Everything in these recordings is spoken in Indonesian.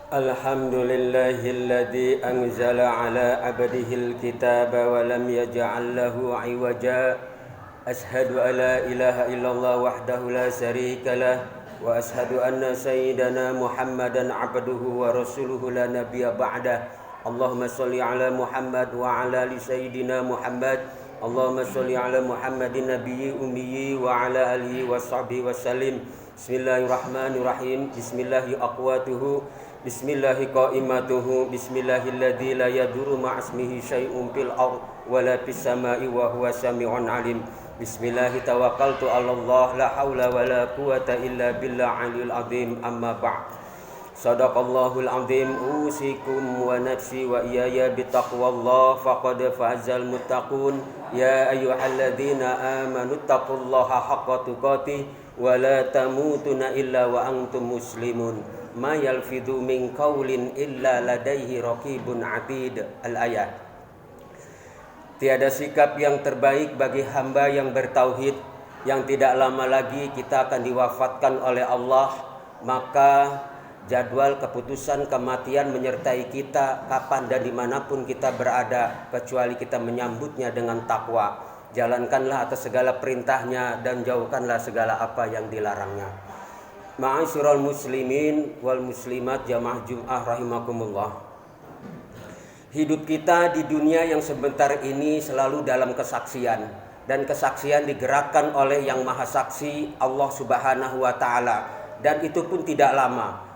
Alhamdulillahilladzi anzala ala abdihil kitaba wa lam yaj'al lahu 'iwaja. Ashhadu an la ilaha illallah wahdahu la syarika lah wa ashhadu anna sayyidana Muhammadan 'abduhu wa rasuluhu la nabiyya ba'dah. Allahumma shalli ala Muhammad wa ala ali sayyidina Muhammad. Allahumma shalli ala Muhammadin nabiyyi ummi wa ala alihi wa sahbihi wasallim. Bismillahirrahmanirrahim. Bismillahi aqwatuhu. Bismillahi qaimatuhu. Bismillahilladzi la yadurru ma'asmihi syai'un fil ard wa la fis sama'i wa huwa sami'un alim. Bismillahi tawakkaltu 'ala Allah la haula wa la quwata illa billah 'aliyil azim. Amma ba'd. Shadaqallahul azim. Usikum wa nafsi wa iyaya bitaqwallah faqad fazal muttaqun. Ya ayyuhalladzina amanu taqullaha haqqa tuqatih wa la tamutunna illa wa antum muslimun. Ma yalfidhu min qaulin illa ladaihi raqibun atid. Al-ayat. Tiada sikap yang terbaik bagi hamba yang bertauhid, yang tidak lama lagi kita akan diwafatkan oleh Allah, maka jadwal keputusan kematian menyertai kita kapan dan dimanapun kita berada, kecuali kita menyambutnya dengan takwa. Jalankanlah atas segala perintahnya dan jauhkanlah segala apa yang dilarangnya. Ma'asyiral muslimin wal muslimat jamaah Jum'ah rahimakumullah. Hidup kita di dunia yang sebentar ini selalu dalam kesaksian, dan kesaksian digerakkan oleh yang maha saksi, Allah subhanahu wa ta'ala. Dan itu pun tidak lama.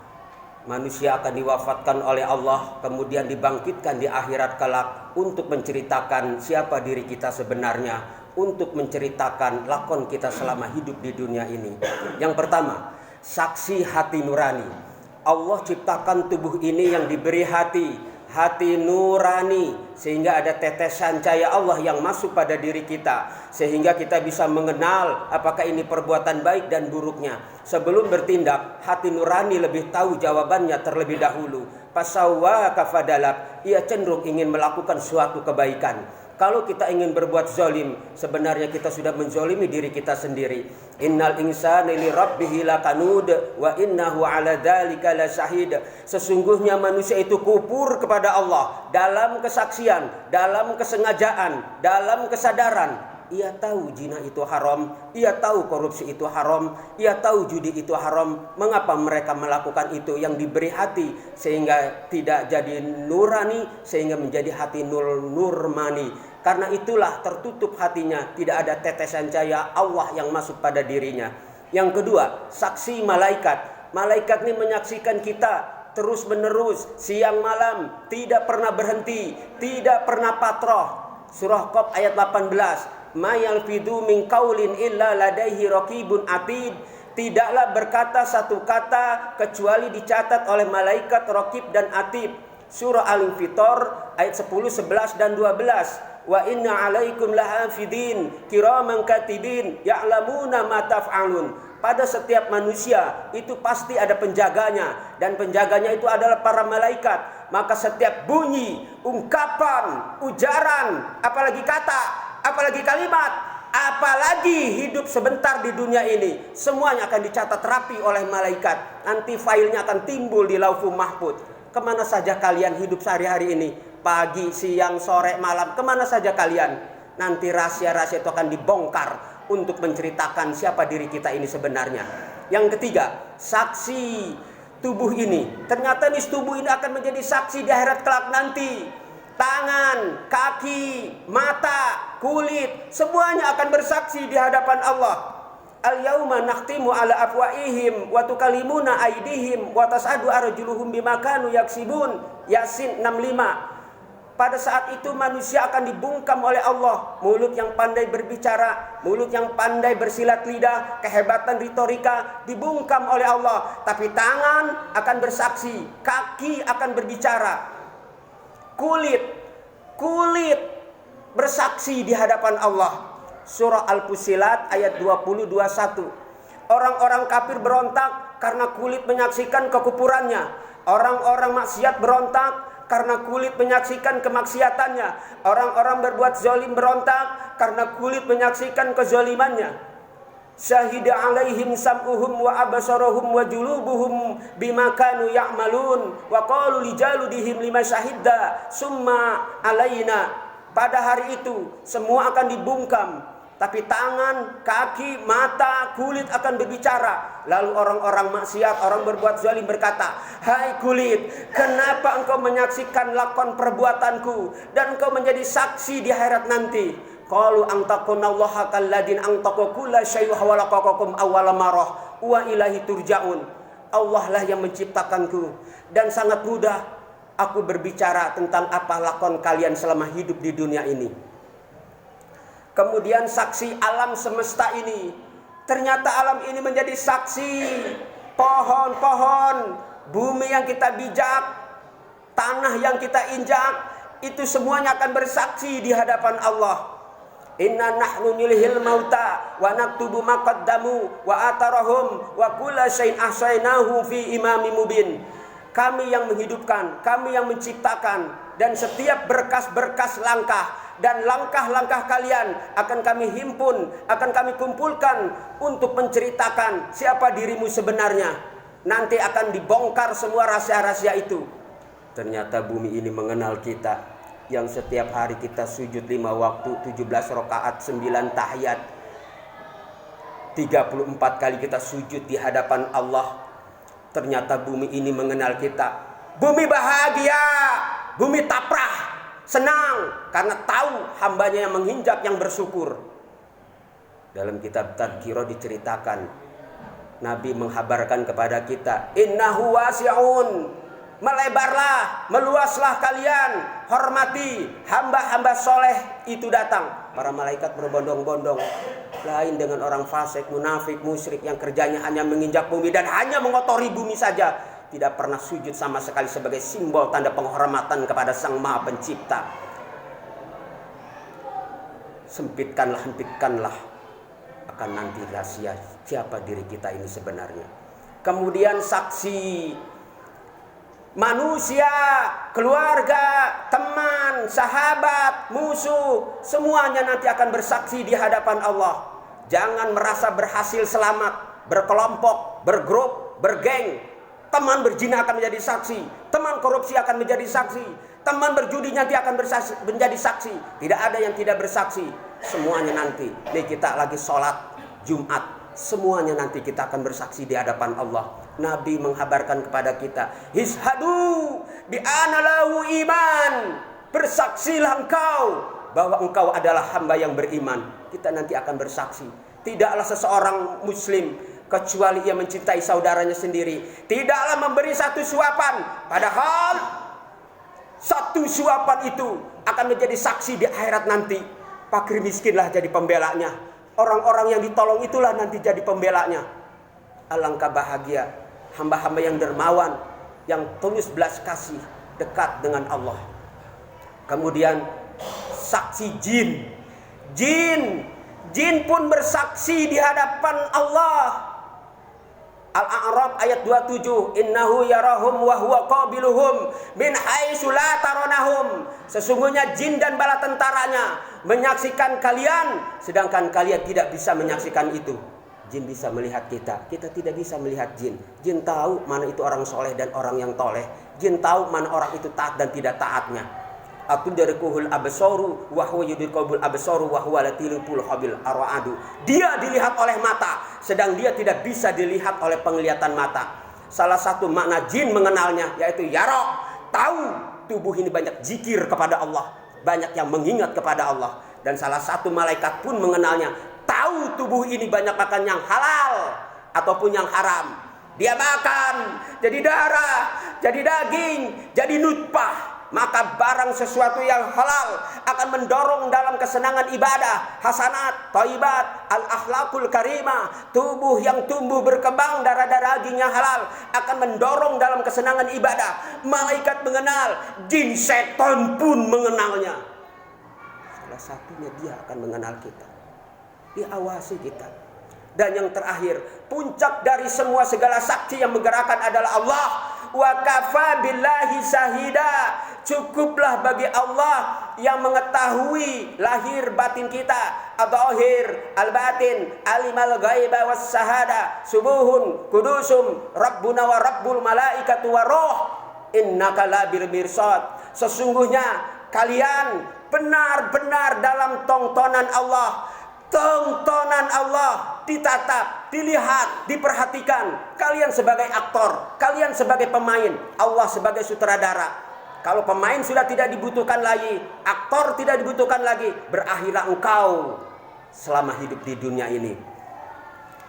Manusia akan diwafatkan oleh Allah, kemudian dibangkitkan di akhirat kelak untuk menceritakan siapa diri kita sebenarnya, untuk menceritakan lakon kita selama hidup di dunia ini. Yang pertama, saksi hati nurani. Allah ciptakan tubuh ini yang diberi hati nurani, sehingga ada tetesan cahaya Allah yang masuk pada diri kita, sehingga kita bisa mengenal apakah ini perbuatan baik dan buruknya. Sebelum bertindak, hati nurani lebih tahu jawabannya terlebih dahulu. Pasawwa kafadalak, ia cenderung ingin melakukan suatu kebaikan. Kalau kita ingin berbuat zalim, sebenarnya kita sudah menzalimi diri kita sendiri. Innal insana li rabbih lakanud wa innahu ala dzalika lasyahid. Sesungguhnya manusia itu kufur kepada Allah dalam kesaksian, dalam kesengajaan, dalam kesadaran. Ia tahu zina itu haram, ia tahu korupsi itu haram, ia tahu judi itu haram. Mengapa mereka melakukan itu? Yang diberi hati sehingga tidak jadi nurani, sehingga menjadi hati nurmani. Karena itulah tertutup hatinya, tidak ada tetesan cahaya Allah yang masuk pada dirinya. Yang kedua, saksi malaikat. Malaikat ini menyaksikan kita terus menerus, siang malam, tidak pernah berhenti, tidak pernah patroh. Surah Qaf ayat 18. Ma yalfidhu min qaulin illa ladaihi raqibun atid. Tidaklah berkata satu kata kecuali dicatat oleh malaikat raqib dan atid. Surah Al-Infitor ayat 10, 11 dan 12. Wa inna alaikum lahafidin kiraman katibin ya'lamuna ma taf'alun. Pada setiap manusia itu pasti ada penjaganya, dan penjaganya itu adalah para malaikat. Maka setiap bunyi, ungkapan, ujaran, apalagi kata, apalagi kalimat, apalagi hidup sebentar di dunia ini, semuanya akan dicatat rapi oleh malaikat. Nanti filenya akan timbul di Lauhul Mahfuz. Kemana saja kalian hidup sehari-hari ini? Pagi, siang, sore, malam, kemana saja kalian? Nanti rahasia-rahasia itu akan dibongkar untuk menceritakan siapa diri kita ini sebenarnya. Yang ketiga, saksi tubuh ini. Ternyata nih tubuh ini akan menjadi saksi di akhirat kelak nanti. Tangan, kaki, mata, kulit, semuanya akan bersaksi di hadapan Allah. Al-yauma nakhtimu ala afwaihim wa tukallimuna aydihim wa tas'adu arjuluhum bima kanu yaksibun. Yasin 65. Pada saat itu manusia akan dibungkam oleh Allah. Mulut yang pandai berbicara, mulut yang pandai bersilat lidah, kehebatan retorika dibungkam oleh Allah. Tapi tangan akan bersaksi, kaki akan berbicara. Kulit bersaksi di hadapan Allah. Surah Al-Fussilat ayat 20-21. Orang-orang kafir berontak karena kulit menyaksikan kekufurannya. Orang-orang maksiat berontak karena kulit menyaksikan kemaksiatannya. Orang-orang berbuat zalim berontak karena kulit menyaksikan kezalimannya. Syahida alaihim sam'uhum wa absaruhum wa julubuhum bima kanu ya'malun wa qalu lijaludihim lima syahidda summa alaina. Pada hari itu semua akan dibungkam, tapi tangan, kaki, mata, kulit akan berbicara. Lalu orang-orang maksiat, orang berbuat zalim berkata, "Hai kulit, kenapa engkau menyaksikan lakon perbuatanku dan engkau menjadi saksi di akhirat nanti?" Qalu antaqunallahu kalladin antaqu kulla syai'in wa laqakum awwala marrah wa ilaihi turja'un. Allah lah yang menciptakanku dan sangat mudah aku berbicara tentang apa lakon kalian selama hidup di dunia ini. Kemudian saksi alam semesta ini. Ternyata alam ini menjadi saksi. Pohon-pohon, bumi yang kita bijak, tanah yang kita injak, itu semuanya akan bersaksi di hadapan Allah. Inna nahnu nilhil mauta wa naktubu ma qaddamu wa atharahum wa kulla syai'in ahsaynahu fi imamin mubin. Kami yang menghidupkan, kami yang menciptakan, dan setiap berkas-berkas langkah dan langkah-langkah kalian akan kami himpun, akan kami kumpulkan untuk menceritakan siapa dirimu sebenarnya. Nanti akan dibongkar semua rahasia-rahasia itu. Ternyata bumi ini mengenal kita, yang setiap hari kita sujud 5 waktu, 17 rakaat, 9 tahiyat, 34 kali kita sujud di hadapan Allah. Ternyata bumi ini mengenal kita. Bumi bahagia, bumi taprah, senang karena tahu hambanya yang menginjak, yang bersyukur. Dalam kitab Tadhkirah diceritakan, Nabi menghabarkan kepada kita, innahu wasi'un, melebarlah, meluaslah kalian, hormati hamba-hamba soleh itu datang. Para malaikat berbondong-bondong. Lain dengan orang fasik, munafik, musyrik yang kerjanya hanya menginjak bumi dan hanya mengotori bumi saja, tidak pernah sujud sama sekali sebagai simbol tanda penghormatan kepada Sang Maha Pencipta. Hempitkanlah akan nanti rahasia siapa diri kita ini sebenarnya. Kemudian saksi manusia, keluarga, teman, sahabat, musuh, semuanya nanti akan bersaksi di hadapan Allah. Jangan merasa berhasil selamat, berkelompok, bergrup, bergeng. Teman berzina akan menjadi saksi, teman korupsi akan menjadi saksi, teman berjudi nanti akan menjadi saksi. Tidak ada yang tidak bersaksi. Semuanya nanti. Nih kita lagi sholat Jumat, semuanya nanti kita akan bersaksi di hadapan Allah. Nabi menghabarkan kepada kita, ishadu bi anallahu iman, bersaksilah engkau bahwa engkau adalah hamba yang beriman. Kita nanti akan bersaksi. Tidaklah seseorang muslim kecuali ia mencintai saudaranya sendiri, tidaklah memberi satu suapan, padahal satu suapan itu akan menjadi saksi di akhirat nanti. Fakir miskinlah jadi pembelanya, orang-orang yang ditolong itulah nanti jadi pembelanya. Alangkah bahagia hamba-hamba yang dermawan, yang tulus belas kasih, dekat dengan Allah. Kemudian saksi jin. Jin pun bersaksi di hadapan Allah. Al-A'raf ayat 27, innahu yarahum wa huwa qabiluhum min haitsu la taronahum. Sesungguhnya jin dan bala tentaranya menyaksikan kalian sedangkan kalian tidak bisa menyaksikan itu. Jin bisa melihat kita, kita tidak bisa melihat jin. Jin tahu mana itu orang soleh dan orang yang toleh. Jin tahu mana orang itu taat dan tidak taatnya. Atudrikuhul absaru wa huwa yudrikul absaru wa huwa latilul khabil aradu. Dia dilihat oleh mata, sedang dia tidak bisa dilihat oleh penglihatan mata. Salah satu makna jin mengenalnya yaitu yara, tahu tubuh ini banyak zikir kepada Allah, banyak yang mengingat kepada Allah. Dan salah satu malaikat pun mengenalnya. Tahu tubuh ini banyak makan yang halal ataupun yang haram. Dia makan jadi darah, jadi daging, jadi nutfah. Maka barang sesuatu yang halal akan mendorong dalam kesenangan ibadah, hasanat, thayyibat, al-akhlaqul karimah. Tubuh yang tumbuh berkembang darah-darah daging yang halal akan mendorong dalam kesenangan ibadah. Malaikat mengenal, jin setan pun mengenalnya. Salah satunya dia akan mengenal kita. Diawasi kita. Dan yang terakhir, puncak dari semua segala saksi yang menggerakkan adalah Allah. Wa kafa billahi syahida. Cukuplah bagi Allah yang mengetahui lahir batin kita, al-zahir, al-batin, alimal ghaiba was syahada, subuhun kudusum rabbuna wa rabbul malaikatu wa ruh innaka labil mirsad. Sesungguhnya kalian benar-benar dalam tontonan Allah. Tontonan Allah ditatap, dilihat, diperhatikan. Kalian sebagai aktor, kalian sebagai pemain, Allah sebagai sutradara. Kalau pemain sudah tidak dibutuhkan lagi, aktor tidak dibutuhkan lagi, berakhirlah engkau selama hidup di dunia ini.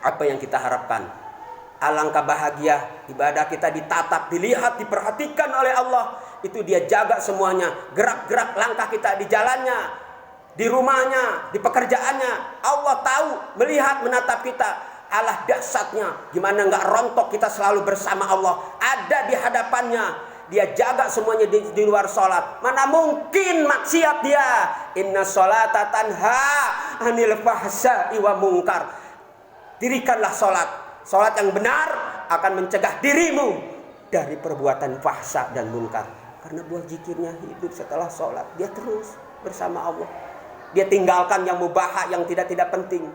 Apa yang kita harapkan? Alangkah bahagia ibadah kita ditatap, dilihat, diperhatikan oleh Allah. Itu dia jaga semuanya, gerak-gerak langkah kita di jalannya, di rumahnya, di pekerjaannya. Allah tahu, melihat, menatap kita. Allah dahsyatnya, gimana nggak rontok kita selalu bersama Allah, ada di hadapannya. Dia jaga semuanya di luar sholat. Mana mungkin maksiat dia. Inna sholata tanha anil fahsya'i wa munkar. Dirikanlah sholat. Sholat yang benar akan mencegah dirimu dari perbuatan fahsya dan munkar. Karena buah zikirnya hidup setelah sholat. Dia terus bersama Allah. Dia tinggalkan yang mubah, yang tidak penting.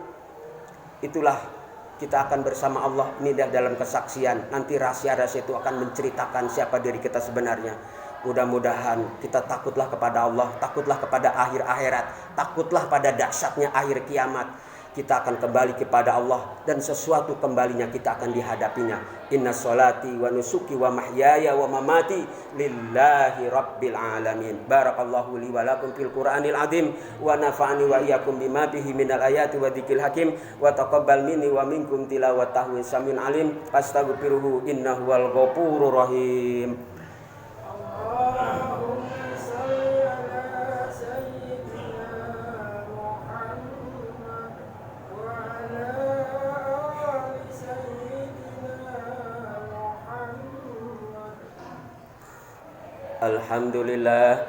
Itulah kita akan bersama Allah ini dalam kesaksian. Nanti rahasia-rahasia itu akan menceritakan siapa diri kita sebenarnya. Mudah-mudahan kita takutlah kepada Allah, takutlah kepada akhir akhirat, takutlah pada dahsyatnya akhir kiamat. Kita akan kembali kepada Allah dan sesuatu kembalinya kita akan dihadapinya. Inna sholati wa nusuki wa mahyaya wa mamati lillahi rabbil alamin. Barakallahu li wa lakum fil Qur'anil azim wa nafa'ani wa iyyakum bima fihi minal ayati wa dzikril hakim wa taqabbal minni wa minkum tilawatahu samil alim. Astaghfiruhu innahu wal ghafurur rahim. Alhamdulillah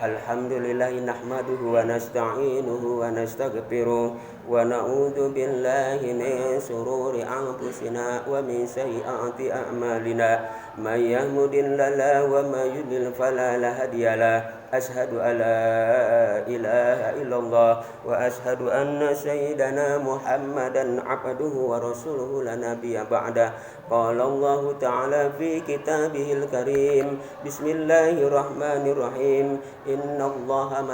nahmaduhu wa nasta'inuhu wa nastaghfiruh wa na'udzu billahi min shururi anfusina wa min sayyiati a'malina may yahdihillahu wa may yudlil fala hadiyalah. Ashhadu an la ilaha illallah wa ashhadu anna sayyidana Muhammadan abduhu wa rasuluhu la nabiyya ba'da. Qala Allah ta'ala fi kitabihil karim. Bismillahirrahmanirrahim. Innallaha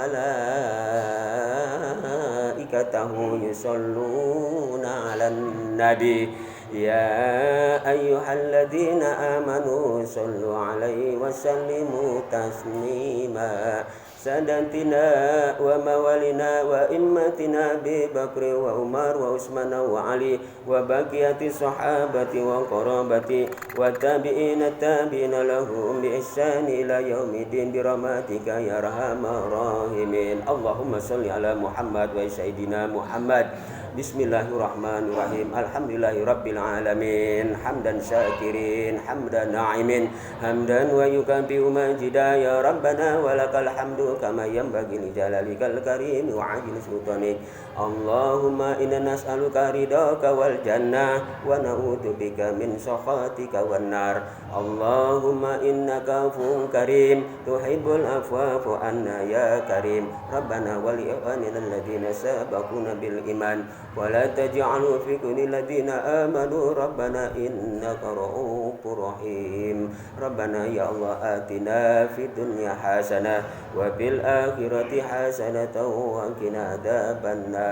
malaikatahu yusholluna 'alan nabi. Ya ayyuhalladzina amanu sallu 'alaihi wa sallimu taslima. Sadatina wa mawalina wa immatina Abi Bakr wa Umar wa Utsman wa Ali wa baqiyati sahabati wa qarabati wa tabi'ina tabi'ina lahum bi ihsan ila yaumiddin bi rahmatika ya arhamar rahimin. Allahumma shalli ala Muhammad wa sayyidina Muhammad. Bismillahirrahmanirrahim. Alhamdulillahirabbil alamin. Hamdan syakirin, hamdan na'imin, hamdan wa yukabi'u majida ya rabbana walakal hamdu kama yanbaghi li jalalikal karim wa 'ajli sultanik. Allahumma inna nas'aluka ridhaka wal jannah wa na'udzubika min sakhatika wan nar. Allahumma innaka 'afuwwun karim tuhibbul afwa fa'fu anna ya karim. Rabbana wal ikhwanina alladziina sabaquna bil iman wa la taj'alhu fi qulubil ladzina amanu rabbana innaka ra'ufur rahim. Rabbana ya Allah atina fid dunya hasanah wa fil akhirati hasanatan wa qina adzabannar.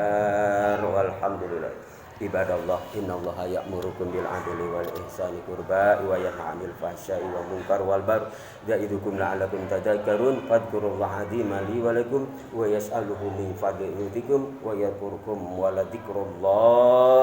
Walhamdulillah. Ibadallah, innallaha ya'murukum bil adli wal ihsani qurba wa yanha 'anil fahsya'i wal munkar wal baghi ya'idukum la'allakum tadhakkarun fadhkurullaha 'azima li wa lakum wa yas'aluhu min fadlihi yutikum wa yadhkurukum wa la dzikrullahi